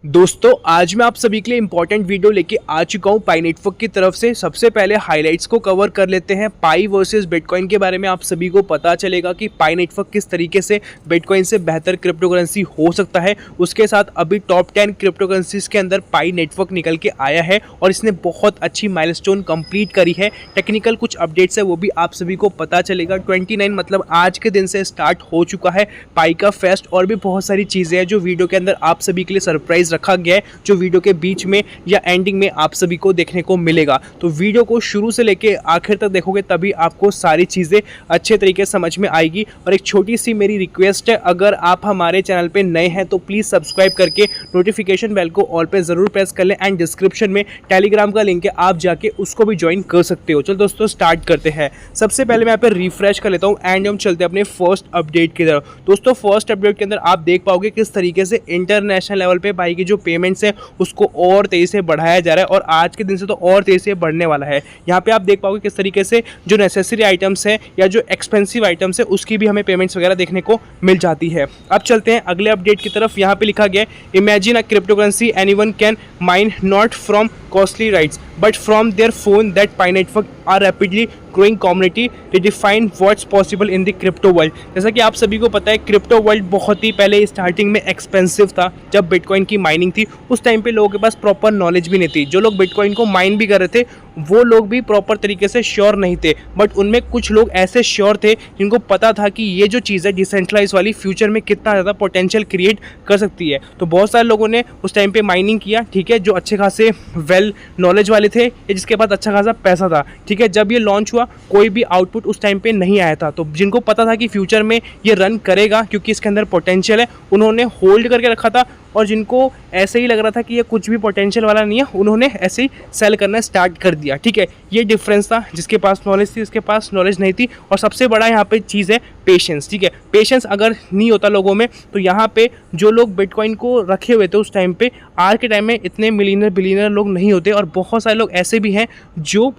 दोस्तों आज मैं आप सभी के लिए इंपॉर्टेंट वीडियो लेके आ चुका हूं पाई नेटवर्क की तरफ से। सबसे पहले हाइलाइट्स को कवर कर लेते हैं। पाई वर्सेस बिटकॉइन के बारे में आप सभी को पता चलेगा कि पाई नेटवर्क किस तरीके से बिटकॉइन से बेहतर क्रिप्टो करेंसी हो सकता है। उसके साथ अभी टॉप 10 क्रिप्टो करेंसीज के अंदर पाई नेटवर्क निकल के आया है और इसने बहुत अच्छी माइलस्टोन कंप्लीट करी है। टेक्निकल कुछ अपडेट्स है वो भी आप सभी को पता चलेगा। 29 मतलब आज के दिन से स्टार्ट हो चुका है पाई का फेस्ट और भी बहुत सारी चीज़ें हैं जो वीडियो के अंदर आप सभी के लिए सरप्राइज रखा गया है, जो वीडियो के बीच में या एंडिंग में आप सभी को देखने को मिलेगा। तो वीडियो को शुरू से लेके आखिर तक देखोगे तभी आपको सारी चीज़ें अच्छे तरीके से समझ में आएगी। और एक छोटी सी मेरी रिक्वेस्ट है, अगर आप हमारे चैनल पे नए हैं तो प्लीज़ सब्सक्राइब करके नोटिफिकेशन बेल को ऑल पे ज़रूर प्रेस कर लें। एंड डिस्क्रिप्शन में टेलीग्राम का लिंक है, आप जाके उसको भी ज्वाइन कर सकते हो। चलो दोस्तों स्टार्ट करते हैं। सबसे पहले मैं यहाँ पे रिफ्रेश कर लेता हूँ एंड हम चलते हैं अपने फर्स्ट अपडेट की तरफ। दोस्तों फर्स्ट अपडेट के अंदर आप देख पाओगे किस तरीके से इंटरनेशनल लेवल पे पाई की जो पेमेंट्स है उसको और तेजी से बढ़ाया जा रहा है और आज के दिन से तो और तेजी से बढ़ने वाला है। यहाँ पे आप देख पाओगे किस तरीके से जो नेसेसरी आइटम्स है या जो एक्सपेंसिव आइटम्स है उसकी भी हमें पेमेंट्स वगैरह देखने को मिल जाती है। अब चलते हैं अगले अपडेट की तरफ। यहाँ पे लिखा गया है, imagine a crypto currency anyone can mine not from costly rights but from their phone that Pi Network are rapidly growing community redefine what's possible in the crypto world। जैसा कि आप सभी को पता है क्रिप्टो वर्ल्ड बहुत ही पहले starting में एक्सपेंसिव था। जब बिटकॉइन की माइनिंग थी उस टाइम पे लोगों के पास प्रॉपर नॉलेज भी नहीं थी। जो लोग बिटकॉइन को माइन भी कर रहे थे वो लोग भी प्रॉपर तरीके से श्योर नहीं थे, बट उनमें कुछ लोग ऐसे श्योर थे जिनको पता था कि ये जो चीज़ है डिसेंट्रलाइज वाली फ्यूचर में कितना ज़्यादा पोटेंशियल क्रिएट कर सकती है। तो बहुत सारे लोगों ने उस टाइम पे माइनिंग किया, ठीक है, जो अच्छे खासे वेल नॉलेज वाले थे या जिसके पास अच्छा खासा पैसा था, ठीक है। जब ये लॉन्च हुआ कोई भी आउटपुट उस टाइम पे नहीं आया था, तो जिनको पता था कि फ्यूचर में ये रन करेगा क्योंकि इसके अंदर पोटेंशियल है, उन्होंने होल्ड करके रखा था। और जिनको ऐसे ही लग रहा था कि ये कुछ भी पोटेंशियल वाला नहीं है, उन्होंने ऐसे ही सेल करना स्टार्ट कर दिया, ठीक है। ये डिफरेंस था, जिसके पास नॉलेज थी उसके पास नॉलेज नहीं थी। और सबसे बड़ा यहाँ पे चीज़ है पेशेंस, ठीक है। पेशेंस अगर नहीं होता लोगों में तो यहाँ पे जो लोग बिटकॉइन को रखे हुए थे उस टाइम पे, आज के टाइम में इतने मिलियनर बिलियनर लोग नहीं होते। और बहुत सारे लोग ऐसे भी हैं जो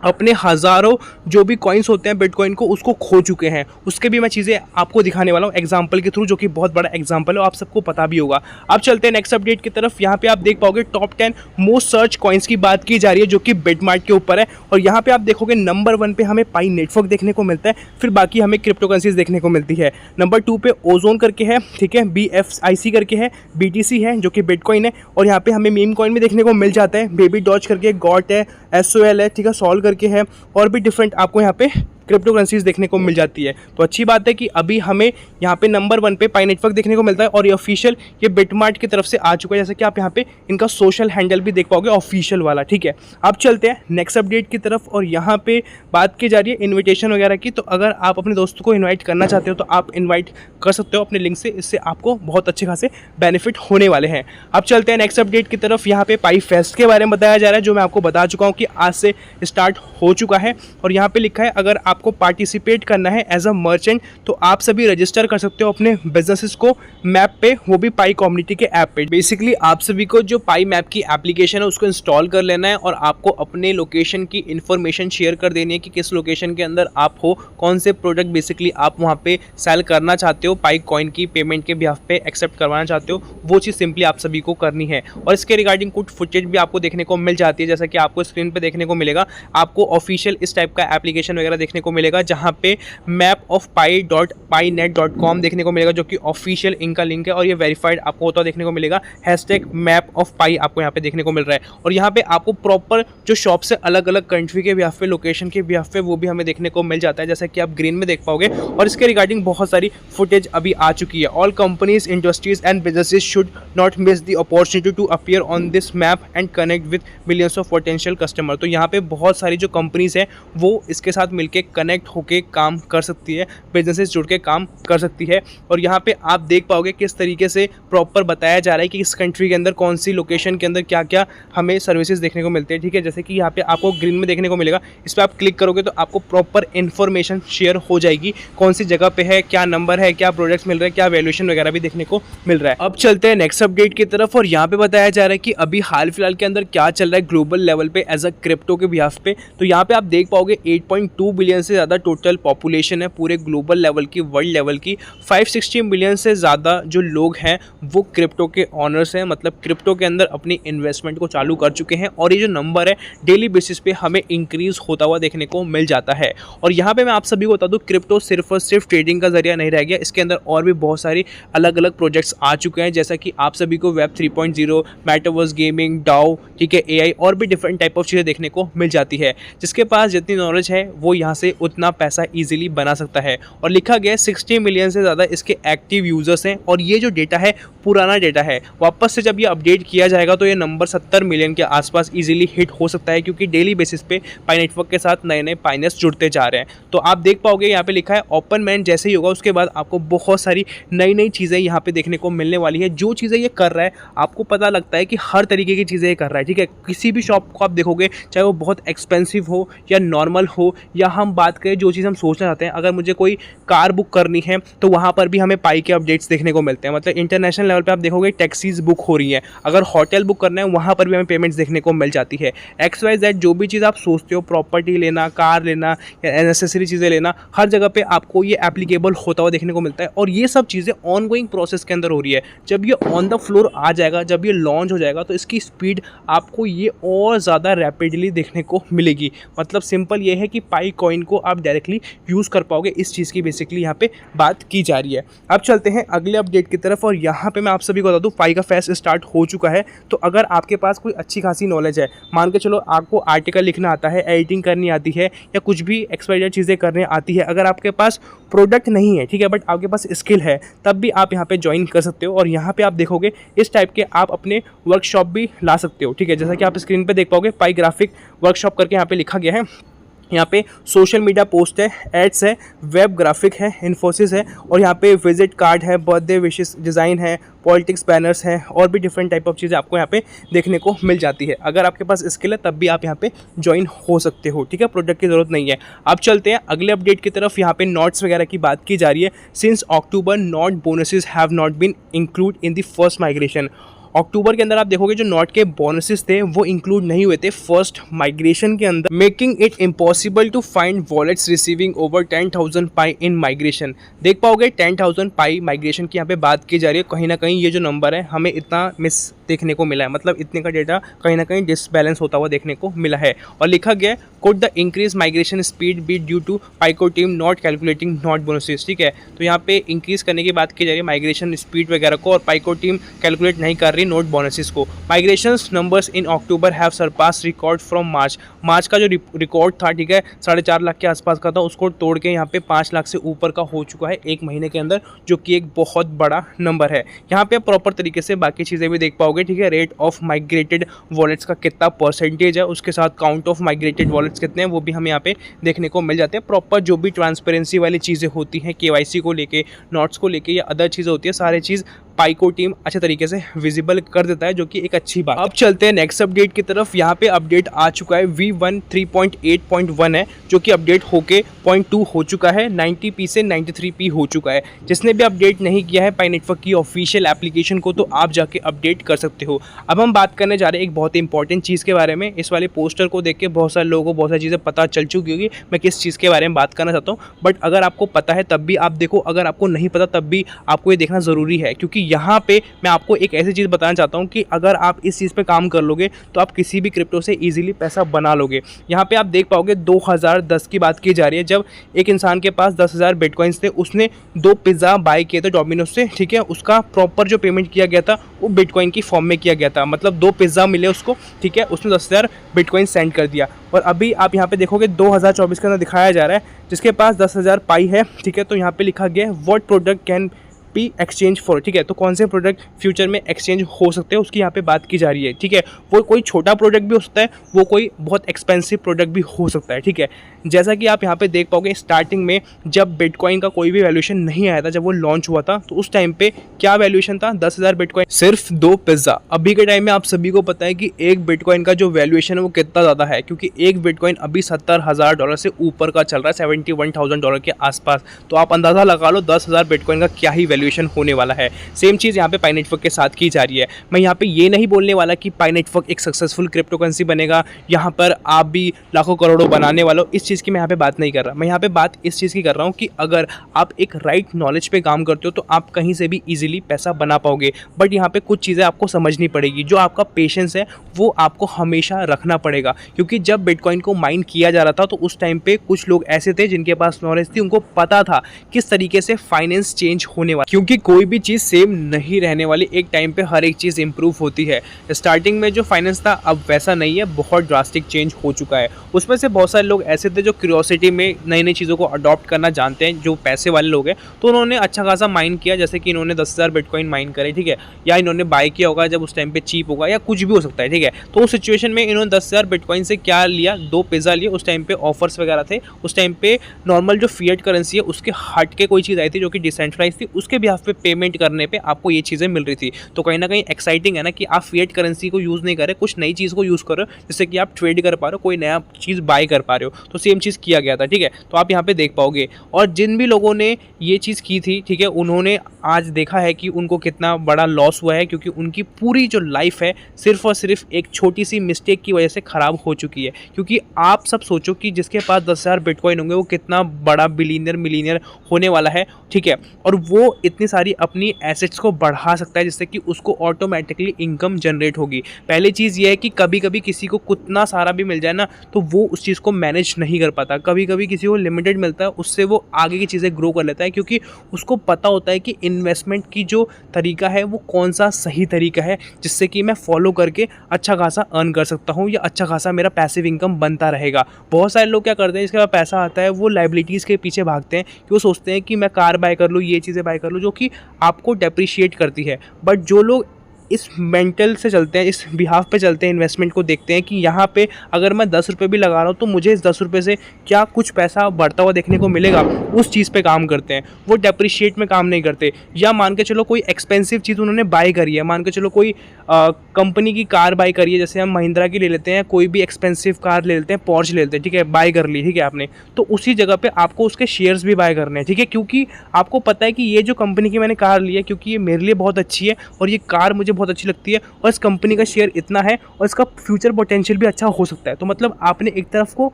अपने हज़ारों जो भी कॉइन्स होते हैं बिटकॉइन को उसको खो चुके हैं। उसके भी मैं चीज़ें आपको दिखाने वाला हूँ एग्जांपल के थ्रू, जो कि बहुत बड़ा एग्जांपल है, आप सबको पता भी होगा। अब चलते हैं नेक्स्ट अपडेट की तरफ। यहाँ पे आप देख पाओगे टॉप 10 मोस्ट सर्च कॉइन्स की बात की जा रही है जो कि बिटमार्ट के ऊपर है। और यहाँ पे आप देखोगे नंबर 1 पे हमें पाई नेटवर्क देखने को मिलता है, फिर बाकी हमें क्रिप्टो करेंसीज देखने को मिलती है। नंबर 2 पे ओजोन करके है, ठीक है, BFIC करके है, BTC है जो कि बिटकॉइन है। और यहाँ पे हमें मीम कॉइन भी देखने को मिल जाता है, बेबी डॉज करके, गॉट है, SOL है, ठीक है, सॉल्व करके है, और भी डिफरेंट आपको यहाँ पे क्रिप्टो करेंसीज देखने को मिल जाती है। तो अच्छी बात है कि अभी हमें यहाँ पे नंबर 1 पे पाई नेटवर्क देखने को मिलता है और ये ऑफिशियल ये बिटमार्ट की तरफ से आ चुका है। जैसे कि आप यहाँ पे इनका सोशल हैंडल भी देख पाओगे ऑफिशियल वाला, ठीक है। अब चलते हैं नेक्स्ट अपडेट की तरफ और यहाँ पे बात की जा रही है इन्विटेशन वगैरह की। तो अगर आप अपने दोस्तों को इन्वाइट करना चाहते हो तो आप इन्वाइट कर सकते हो अपने लिंक से, इससे आपको बहुत अच्छे खासे बेनिफिट होने वाले हैं। अब चलते हैं नेक्स्ट अपडेट की तरफ। यहाँ पे पाई फेस्ट के बारे में बताया जा रहा है, जो मैं आपको बता चुका हूँ कि आज से स्टार्ट हो चुका है। और यहाँ पे लिखा है अगर आपको पार्टिसिपेट करना है एज अ मर्चेंट तो आप सभी रजिस्टर कर सकते हो अपने बिजनेसेस को मैप पे, वो भी पाई कम्युनिटी के ऐप पे। बेसिकली आप सभी को जो पाई मैप की एप्लीकेशन है उसको इंस्टॉल कर लेना है और आपको अपने लोकेशन की इन्फॉर्मेशन शेयर कर देनी है कि किस लोकेशन के अंदर आप हो, कौन से प्रोडक्ट बेसिकली आप वहाँ पे सेल करना चाहते हो, पाई कॉइन की पेमेंट के बिहाफ पे एक्सेप्ट करवाना चाहते हो, वो चीज़ सिंपली आप सभी को करनी है। और इसके रिगार्डिंग कुछ फुटेज भी आपको देखने को मिल जाती है, जैसा कि आपको स्क्रीन पर देखने को मिलेगा। आपको ऑफिशियल इस टाइप का एप्लीकेशन वगैरह देखने को मिलेगा जहाँ पे mapofpi.pinet.com देखने को मिलेगा, जो कि ऑफिशियल इनका लिंक है और ये वेरीफाइड आपको होता देखने को मिलेगा। #mapofpi आपको यहाँ पे देखने को मिल रहा है। और यहाँ पे आपको प्रॉपर जो शॉप से अलग अलग कंट्री के बिहाफ पे, लोकेशन के बिहाफ पे, वो भी हमें देखने को मिल जाता है, जैसा कि आप ग्रीन में देख पाओगे। और इसके रिगार्डिंग बहुत सारी फुटेज अभी आ चुकी है। All companies, industries and businesses should not miss the opportunity to appear on this map and connect with millions of potential customer. तो यहाँ पे बहुत सारी जो कंपनीज हैं वो इसके साथ मिलकर कनेक्ट होकर काम कर सकती है, बिजनेसेस जुड़ के काम कर सकती है। और यहाँ पे आप देख पाओगे किस तरीके से प्रॉपर बताया जा रहा है कि इस कंट्री के अंदर कौन सी लोकेशन के अंदर क्या क्या हमें सर्विसेज देखने को मिलते हैं, ठीक है। जैसे कि यहाँ पे आपको ग्रीन में देखने को मिलेगा, इस पर आप क्लिक करोगे तो आपको प्रॉपर इन्फॉर्मेशन शेयर हो जाएगी, कौन सी जगह पे है, क्या नंबर है, क्या प्रोडक्ट्स मिल रहे हैं, क्या वैल्यूएशन वगैरह भी देखने को मिल रहा है। अब चलते हैं नेक्स्ट अपडेट की तरफ और यहाँ पे बताया जा रहा है कि अभी हाल फिलहाल के अंदर क्या चल रहा है ग्लोबल लेवल पे एज अ क्रिप्टो के बिहाफ पे। तो यहाँ पे आप देख पाओगे 8.2 बिलियन से ज़्यादा टोटल पॉपुलेशन है पूरे ग्लोबल लेवल की, वर्ल्ड लेवल की। 560 मिलियन से ज़्यादा जो लोग हैं वो क्रिप्टो के ऑनर्स हैं, मतलब क्रिप्टो के अंदर अपनी इन्वेस्टमेंट को चालू कर चुके हैं। और ये जो नंबर है डेली बेसिस पे हमें इंक्रीज होता हुआ देखने को मिल जाता है। और यहाँ पे मैं आप सभी को बता दूँ, क्रिप्टो सिर्फ और सिर्फ ट्रेडिंग का जरिया नहीं रह गया, इसके अंदर और भी बहुत सारी अलग अलग प्रोजेक्ट्स आ चुके हैं, जैसा कि आप सभी को वेब 3.0, मेटावर्स, गेमिंग, डाओ, ठीक है, एआई और भी डिफरेंट टाइप ऑफ चीज़ें देखने को मिल जाती है। जिसके पास जितनी नॉलेज है वो यहाँ से उतना पैसा ईजिली बना सकता है। और लिखा गया 60 मिलियन से ज़्यादा इसके एक्टिव यूजर्स हैं। और ये जो डेटा है पुराना डेटा है, वापस से जब ये अपडेट किया जाएगा तो ये नंबर 70 मिलियन के आसपास इजीली हिट हो सकता है, क्योंकि डेली बेसिस पे पाई नेटवर्क के साथ नए नए पाइनर्स जुड़ते जा रहे हैं। तो आप देख पाओगे यहाँ पे लिखा है ओपन मैन जैसे ही होगा उसके बाद आपको बहुत सारी नई नई चीज़ें यहाँ पे देखने को मिलने वाली है। जो चीज़ें ये कर रहा है आपको पता लगता है कि हर तरीके की चीज़ें ये कर रहा है, ठीक है। किसी भी शॉप को आप देखोगे, चाहे वो बहुत एक्सपेंसिव हो या नॉर्मल हो, या हम बात करें जो चीज़ हम सोचना चाहते हैं, अगर मुझे कोई कार बुक करनी है तो वहाँ पर भी हमें पाई के अपडेट्स देखने को मिलते हैं। मतलब इंटरनेशनल लेवल पे आप देखोगे टैक्सीज बुक हो रही हैं, अगर होटल बुक करना है वहाँ पर भी हमें पेमेंट्स देखने को मिल जाती है। XYZ जो भी चीज़ आप सोचते हो, प्रॉपर्टी लेना, कार लेना या नेसेसरी चीज़ें लेना, हर जगह पे आपको ये एप्लीकेबल होता हुआ देखने को मिलता है। और ये सब चीज़ें ऑनगोइंग प्रोसेस के अंदर हो रही है। जब ये ऑन द फ्लोर आ जाएगा, जब ये लॉन्च हो जाएगा, तो इसकी स्पीड आपको ये और ज़्यादा रैपिडली देखने को मिलेगी। मतलब सिंपल ये है कि पाई कॉइन को आप डायरेक्टली यूज़ कर पाओगे, इस चीज़ की बेसिकली यहाँ पे बात की जा रही है। अब चलते हैं अगले अपडेट की तरफ। और यहाँ पे मैं आप सभी को बता दूँ, पाई का फेस्ट स्टार्ट हो चुका है। तो अगर आपके पास कोई अच्छी खासी नॉलेज है, मान के चलो आपको आर्टिकल लिखना आता है, एडिटिंग करनी आती है, या कुछ भी XYZ चीज़ें करने आती है, अगर आपके पास प्रोडक्ट नहीं है, ठीक है, बट आपके पास स्किल है, तब भी आप यहाँ पे ज्वाइन कर सकते हो। और यहाँ पे आप देखोगे इस टाइप के आप अपने वर्कशॉप भी ला सकते हो, ठीक है। जैसा कि आप स्क्रीन पे देख पाओगे, पाई ग्राफिक वर्कशॉप करके यहाँ पे लिखा गया है। यहाँ पे सोशल मीडिया पोस्ट है, एड्स है, वेब ग्राफिक है, इन्फोसिस है, और यहाँ पे विजिट कार्ड है, बर्थडे विशेस डिज़ाइन है, पॉलिटिक्स बैनर्स हैं, और भी डिफरेंट टाइप ऑफ चीज़ें आपको यहाँ पे देखने को मिल जाती है। अगर आपके पास स्किल है तब भी आप यहाँ पे ज्वाइन हो सकते हो, ठीक है, प्रोडक्ट की ज़रूरत नहीं है। अब चलते हैं अगले अपडेट की तरफ। यहाँ पे नोट्स वगैरह की बात की जा रही है। Since October not bonuses have not been include in the first migration. October के अंदर आप देखोगे जो नॉट के बोनसेस थे वो इंक्लूड नहीं हुए थे फर्स्ट माइग्रेशन के अंदर, making it impossible to find wallets receiving over 10,000 Pi in migration. देख पाओगे 10,000 पाई माइग्रेशन की यहाँ पे बात की जा रही है। कहीं ना कहीं ये जो नंबर है हमें इतना मिस देखने को मिला है, मतलब इतने का डेटा कहीं ना कहीं डिसबैलेंस होता हुआ देखने को मिला है। और लिखा गया है could the increase migration speed be due to Pico team not calculating not bonuses, ठीक है। तो यहाँ पे इंक्रीज करने की बात की जा रही है माइग्रेशन स्पीड वगैरह को, और पाइको टीम कैलकुलेट नहीं कर रही नोट बोनसेस को। Migration numbers in October have surpass record from March का जो रिकॉर्ड था, ठीक है, 4.5 लाख के आसपास का था, उसको तोड़ के यहाँ पे 5 लाख से ऊपर का हो चुका है एक महीने के अंदर, जो कि एक बहुत बड़ा नंबर है। यहाँ पे प्रॉपर तरीके से बाकी चीज़ें भी देख पाओगे, ठीक है। रेट ऑफ माइग्रेटेड वॉलेट्स का कितना परसेंटेज है, उसके साथ काउंट ऑफ माइग्रेटेड वॉलेट्स कितने हैं, वो भी हमें यहाँ पे देखने को मिल जाते हैं। प्रॉपर जो भी ट्रांसपेरेंसी वाली चीज़ें होती हैं, KYC को लेके, नोट्स को लेके या अदर चीज़ें होती है, सारी चीज़ पाइको टीम अच्छे तरीके से विजिबल कर देता है, जो कि एक अच्छी बात। अब चलते हैं नेक्स्ट अपडेट की तरफ। यहाँ पे अपडेट आ चुका है V1 3.8.1 है, जो कि अपडेट होके 0.2 हो चुका है, 90p से 93p हो चुका है। जिसने भी अपडेट नहीं किया है पाई नेटवर्क की ऑफिशियल एप्लीकेशन को, तो आप जाके अपडेट कर सकते हो। अब हम बात करने जा रहे हैं एक बहुत ही इंपॉर्टेंट चीज़ के बारे में। इस वाले पोस्टर को देख के बहुत सारे लोगों को बहुत सारी चीज़ें पता चल चुकी होगी, मैं किस चीज़ के बारे में बात करना चाहता हूँ। बट अगर आपको पता है तब भी आप देखो, अगर आपको नहीं पता तब भी आपको ये देखना ज़रूरी है, क्योंकि यहाँ पे मैं आपको एक ऐसी चीज़ बताना चाहता हूँ कि अगर आप इस चीज़ पे काम कर लोगे तो आप किसी भी क्रिप्टो से इजीली पैसा बना लोगे। यहाँ पे आप देख पाओगे 2010 की बात की जा रही है, जब एक इंसान के पास 10,000 बिटकॉइंस थे, उसने 2 पिज़्ज़ा बाय किए थे डोमिनोज से, ठीक है। उसका प्रॉपर जो पेमेंट किया गया था वो बिटकॉइन की फॉर्म में किया गया था, मतलब 2 पिज़्ज़ा मिले उसको, ठीक है, उसने 10,000 बिटकॉइन सेंड कर दिया। और अभी आप यहाँ पे देखोगे 2024 के अंदर दिखाया जा रहा है, जिसके पास 10,000 पाई है, ठीक है। तो यहाँ पे लिखा गया है what product can be exchange for, ठीक है। तो कौन से प्रोडक्ट फ्यूचर में एक्सचेंज हो सकते हैं उसकी यहाँ पे बात की जा रही है, ठीक है। वो कोई छोटा प्रोडक्ट भी हो सकता है, वो कोई बहुत एक्सपेंसिव प्रोडक्ट भी हो सकता है, ठीक है। जैसा कि आप यहाँ पे देख पाओगे स्टार्टिंग में जब बिटकॉइन का कोई भी वैल्यूएशन नहीं आया था, जब वो लॉन्च हुआ था, तो उस टाइम पे क्या वैल्यूएशन था, 10,000 बिटकॉइन, सिर्फ 2 पिज़्ज़ा। अभी के टाइम में आप सभी को पता है कि एक बिटकॉइन का जो वैल्यूएशन है वो कितना ज़्यादा है, क्योंकि एक बिटकॉइन अभी $70,000 से ऊपर का चल रहा है, $71,000 के आसपास। तो आप अंदाज़ा लगा लो 10,000 बिटकॉइन का क्या ही वैल्यूएशन होने वाला है। सेम चीज़ यहाँ पे पाई नेटवर्क के साथ की जा रही है। मैं यहाँ पे ये नहीं बोलने वाला कि पाई नेटवर्क एक सक्सेसफुल क्रिप्टो करेंसी बनेगा, यहाँ पर आप भी लाखों करोड़ों बनाने वालों, इस चीज़ की मैं यहाँ पे बात नहीं कर रहा। मैं यहाँ पे बात इस चीज़ की कर रहा हूँ कि अगर आप एक राइट नॉलेज पे काम करते हो तो आप कहीं से भी ईजिली पैसा बना पाओगे। बट यहाँ पे कुछ चीज़ें आपको समझनी पड़ेगी। जो आपका पेशेंस है वो आपको हमेशा रखना पड़ेगा, क्योंकि जब बिटकॉइन को माइन किया जा रहा था तो उस टाइम पे कुछ लोग ऐसे थे जिनके पास नॉलेज थी, उनको पता था किस तरीके से फाइनेंस चेंज होने वाला, क्योंकि कोई भी चीज़ सेम नहीं रहने वाली। एक टाइम पे हर एक चीज़ इंप्रूव होती है। स्टार्टिंग में जो फाइनेंस था अब वैसा नहीं है, बहुत ड्रास्टिक चेंज हो चुका है। उसमें से बहुत सारे लोग ऐसे थे जो क्यूरियोसिटी में नई नई चीज़ों को अडॉप्ट करना जानते हैं, जो पैसे वाले लोग हैं, तो उन्होंने अच्छा खासा माइन किया। जैसे कि इन्होंने 10,000 बिटकॉइन माइन करे, ठीक है, या इन्होंने बाय किया होगा जब उस टाइम पे चीप होगा, या कुछ भी हो सकता है, ठीक है। तो उस सिचुएशन में इन्होंने 10,000 बिटकॉइन से क्या लिया, 2 पिज़्ज़ा लिए। उस टाइम पे ऑफर्स वगैरह थे, उस टाइम पे नॉर्मल जो फिएट करेंसी है उसके हट के कोई चीज़ आई थी जो कि डिसेंट्रलाइज थी, उसके बिहाफ पे पेमेंट करने पे आपको ये चीज़ें मिल रही थी। तो कहीं ना कहीं एक्साइटिंग है ना कि आप फिएट करेंसी को यूज़ नहीं कर रहे, कुछ नई चीज़ को यूज़ कर रहे हो, जिससे कि आप ट्रेड कर पा रहे हो, कोई नया चीज़ बाय कर पा रहे हो। तो सेम चीज़ किया गया था, ठीक है। तो आप यहाँ पे देख पाओगे। और जिन भी लोगों ने ये चीज़ की थी, ठीक है, उन्होंने आज देखा है कि उनको कितना बड़ा लॉस हुआ है, क्योंकि उनकी पूरी जो लाइफ है सिर्फ और सिर्फ एक छोटी सी मिस्टेक की वजह से ख़राब हो चुकी है। क्योंकि आप सब सोचो कि जिसके पास 10,000 बिटकॉइन होंगे वो कितना बड़ा बिलियनियर मिलियनियर होने वाला है, ठीक है, और वो इतनी सारी अपनी एसेट्स को बढ़ा सकता है जिससे कि उसको ऑटोमेटिकली इनकम जनरेट होगी। पहली चीज़ ये है कि कभी कभी किसी को कितना सारा भी मिल जाए ना तो वो उस चीज़ को मैनेज नहीं कर पाता। कभी कभी किसी को लिमिटेड मिलता है, उससे वो आगे की चीज़ें ग्रो कर लेता है, क्योंकि उसको पता होता है कि इन्वेस्टमेंट की जो तरीका है वो कौन सा सही तरीका है जिससे कि मैं फॉलो करके अच्छा खासा अर्न कर सकता हूँ या अच्छा खासा मेरा पैसिव इनकम बनता रहेगा। बहुत सारे लोग क्या करते हैं, जिसके पास पैसा आता है वो लाइबिलिटीज़ के पीछे भागते हैं कि वो सोचते हैं कि मैं कार बाय कर लूँ, ये चीज़ें बाय कर लूँ, जो कि आपको डेप्रिशिएट करती है। बट जो लोग इस मेंटल से चलते हैं, इस बिहाफ पे चलते हैं, इन्वेस्टमेंट को देखते हैं कि यहाँ पे अगर मैं 10 रुपये भी लगा रहा हूँ तो मुझे इस 10 रुपये से क्या कुछ पैसा बढ़ता हुआ देखने को मिलेगा, उस चीज़ पे काम करते हैं। वो डेप्रिशिएट में काम नहीं करते। या मान के चलो कोई एक्सपेंसिव चीज़ उन्होंने बाय करी है, मान के चलो कोई कंपनी की कार बाय करी है, जैसे हम महिंद्रा की ले लेते हैं, कोई भी एक्सपेंसिव कार ले लेते हैं, पॉर्श ले लेते हैं, ठीक है, बाय कर ली, ठीक है आपने, तो उसी जगह पे आपको उसके शेयर्स भी बाय करने हैं, ठीक है, क्योंकि आपको पता है कि ये जो कंपनी की मैंने कार ली है क्योंकि ये मेरे लिए बहुत अच्छी है और ये कार मुझे बहुत अच्छी लगती है और इस कंपनी का शेयर इतना है और इसका फ्यूचर पोटेंशियल भी अच्छा हो सकता है। तो मतलब आपने एक तरफ को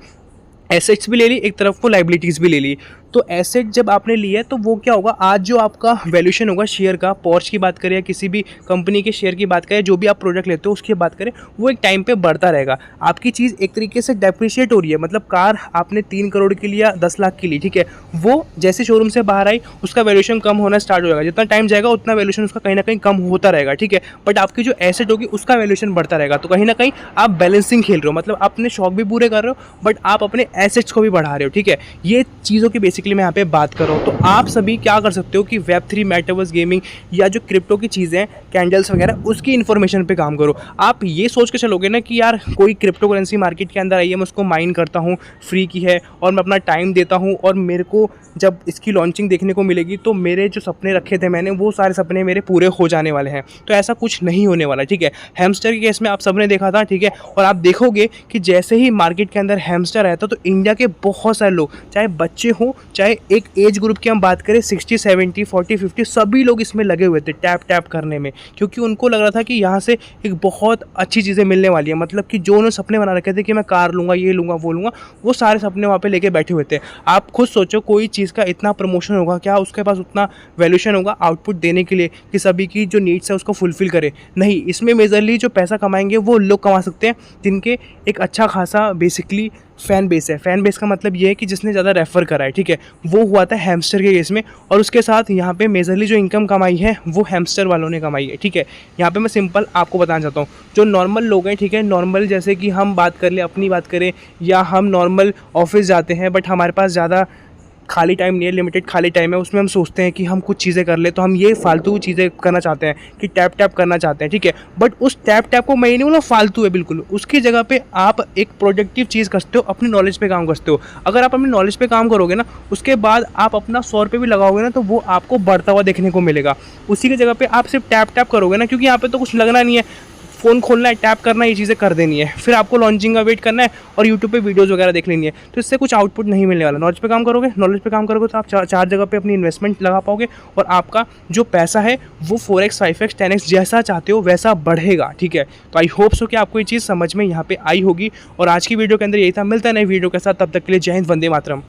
एसेट्स भी ले ली, एक तरफ को लाइबिलिटीज़ भी ले ली। तो एसेट जब आपने लिया तो वो क्या होगा, आज जो आपका वैल्यूएशन होगा शेयर का, पॉर्श की बात करें या किसी भी कंपनी के शेयर की बात करें, जो भी आप प्रोडक्ट लेते हो उसकी बात करें, वो एक टाइम पे बढ़ता रहेगा। आपकी चीज़ एक तरीके से डेप्रिशिएट हो रही है। मतलब कार आपने 3 करोड़ की लिया, 10 लाख की ली, ठीक है, वो जैसे शोरूम से बाहर आई उसका वैल्यूएशन कम होना स्टार्ट हो जाएगा। जितना टाइम जाएगा उतना वैल्यूएशन उसका कहीं ना कहीं कम होता रहेगा, ठीक है। बट आपकी जो एसेट होगी उसका वैल्यूएशन बढ़ता रहेगा। तो कहीं ना कहीं आप बैलेंसिंग खेल रहे हो, मतलब अपने शौक भी पूरे कर रहे हो बट आप अपने एसेट्स को भी बढ़ा रहे हो, ठीक है। ये चीज़ों की बेसिकली मैं यहाँ पे बात करो। तो आप सभी क्या कर सकते हो कि वेब3, मेटावर्स, गेमिंग या जो क्रिप्टो की चीज़ें, कैंडल्स वगैरह, उसकी इन्फॉर्मेशन पे काम करो। आप ये सोच के चलोगे ना कि यार कोई क्रिप्टो करेंसी मार्केट के अंदर आई है, मैं उसको माइन करता हूँ, फ्री की है और मैं अपना टाइम देता हूँ और मेरे को जब इसकी लॉन्चिंग देखने को मिलेगी तो मेरे जो सपने रखे थे मैंने, वो सारे सपने मेरे पूरे हो जाने वाले हैं। तो ऐसा कुछ नहीं होने वाला, ठीक है। हैमस्टर के केस में आप सबने देखा था, ठीक है, और आप देखोगे कि जैसे ही मार्केट के अंदर हैमस्टर आया था तो इंडिया के बहुत सारे लोग, चाहे बच्चे हों, चाहे एक एज ग्रुप की हम बात करें 60, 70, 40, 50, सभी लोग इसमें लगे हुए थे टैप टैप करने में, क्योंकि उनको लग रहा था कि यहाँ से एक बहुत अच्छी चीज़ें मिलने वाली है। मतलब कि जो उन्होंने सपने बना रखे थे कि मैं कार लूँगा, ये लूँगा, वो लूँगा, वो सारे सपने वहाँ पे लेके बैठे हुए थे। आप खुद सोचो कोई चीज़ का इतना प्रमोशन होगा, क्या उसके पास उतना वैल्यूएशन होगा आउटपुट देने के लिए कि सभी की जो नीड्स है उसको फुलफिल करे? नहीं। इसमें मेजरली जो पैसा कमाएंगे वो लोग कमा सकते हैं जिनके एक अच्छा खासा बेसिकली फ़ैन बेस है। फ़ैन बेस का मतलब ये है कि जिसने ज़्यादा रेफ़र करा है, ठीक है, वो हुआ था हैमस्टर के केस में। और उसके साथ यहाँ पे मेजरली जो इनकम कमाई है वो हैमस्टर वालों ने कमाई है, ठीक है। यहाँ पे मैं सिंपल आपको बताना चाहता हूँ, जो नॉर्मल लोग हैं, ठीक है, नॉर्मल जैसे कि हम बात कर ले, अपनी बात करें, या हम नॉर्मल ऑफिस जाते हैं बट हमारे पास ज़्यादा खाली टाइम नहीं है, लिमिटेड खाली टाइम है, उसमें हम सोचते हैं कि हम कुछ चीज़ें कर ले, तो हम ये फालतू चीज़ें करना चाहते हैं कि टैप टैप करना चाहते हैं, ठीक है। बट उस टैप टैप को मैं नहीं बोला फालतू है बिल्कुल, उसकी जगह पे आप एक प्रोडक्टिव चीज़ करते हो, अपनी नॉलेज पे काम करते हो। अगर आप अपनी नॉलेज पे काम करोगे ना, उसके बाद आप अपना 100 रुपये भी लगाओगे ना तो वो आपको बढ़ता हुआ देखने को मिलेगा। उसी की जगह पे आप सिर्फ टैप टैप करोगे ना, क्योंकि यहाँ पे तो कुछ लगना नहीं है, फ़ोन खोलना है, टैप करना है, ये चीज़ें कर देनी है, फिर आपको लॉन्चिंग का वेट करना है और यूट्यूब पे वीडियोज़ वगैरह देख लेनी है। तो इससे कुछ आउटपुट नहीं मिलने वाला। नॉलेज पे काम करोगे, नॉलेज पे काम करोगे तो आप चार जगह पे अपनी इन्वेस्टमेंट लगा पाओगे और आपका जो पैसा है वो 4x 5x 10x जैसा चाहते हो वैसा बढ़ेगा। ठीक है, तो आई होप सो कि आपको ये चीज़ समझ में यहाँ पे आई होगी। और आज की वीडियो के अंदर यही था। मिलता है नई वीडियो के साथ, तब तक के लिए जय हिंद, वंदे मातरम।